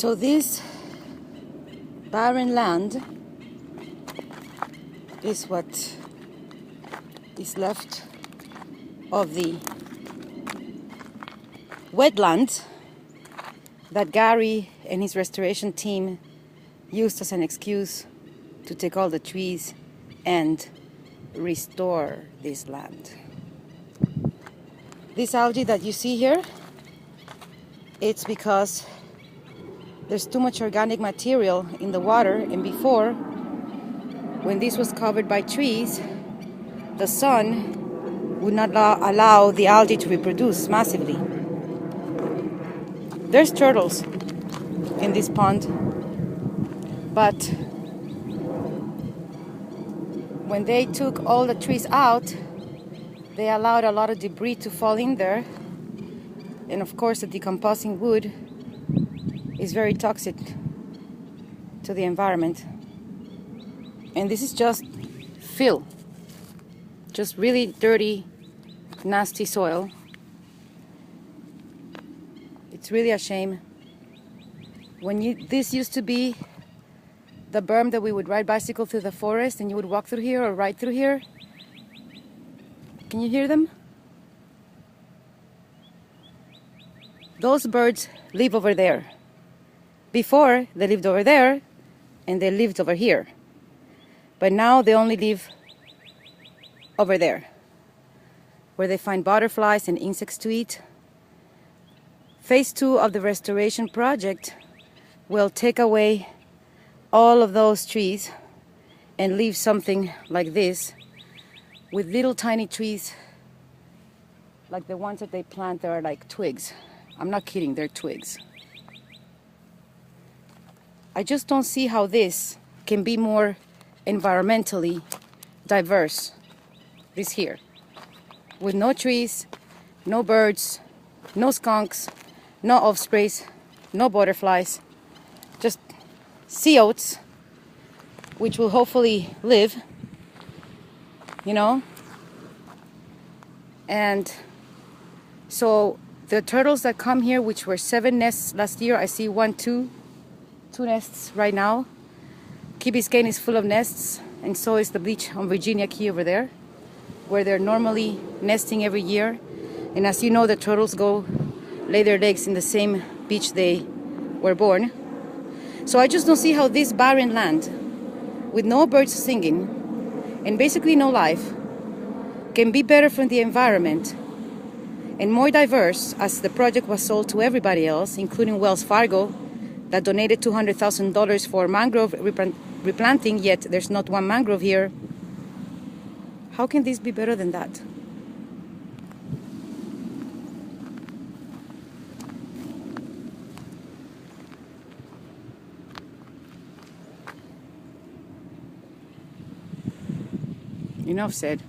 So this barren land is what is left of the wetland that Gary and his restoration team used as an excuse to take all the trees and restore this land. This algae that you see here, it's because there's too much organic material in the water, and before, when this was covered by trees, the sun would not allow the algae to reproduce massively. There's turtles in this pond, but when they took all the trees out, they allowed a lot of debris to fall in there, and of course the decomposing wood is very toxic to the environment. And this is just fill, just really dirty, nasty soil. It's really a shame. This used to be the berm that we would ride bicycle through the forest, and you would walk through here or ride through here. Can you hear them? Those birds live over there. Before, they lived over there, and they lived over here. But now they only live over there, where they find butterflies and insects to eat. Phase 2 of the restoration project will take away all of those trees and leave something like this, with little tiny trees like the ones that they plant that are like twigs. I'm not kidding, they're twigs. I just don't see how this can be more environmentally diverse, this here, with no trees, no birds, no skunks, no ospreys, no butterflies, just sea oats, which will hopefully live, you know. And so the turtles that come here, which were 7 nests last year, I see 2 nests right now. Key Biscayne is full of nests, and so is the beach on Virginia Key over there, where they're normally nesting every year. And as you know, the turtles go lay their eggs in the same beach they were born. So I just don't see how this barren land, with no birds singing and basically no life, can be better for the environment and more diverse, as the project was sold to everybody else, including Wells Fargo, that donated $200,000 for mangrove replanting, yet there's not one mangrove here. How can this be better than that? Enough said.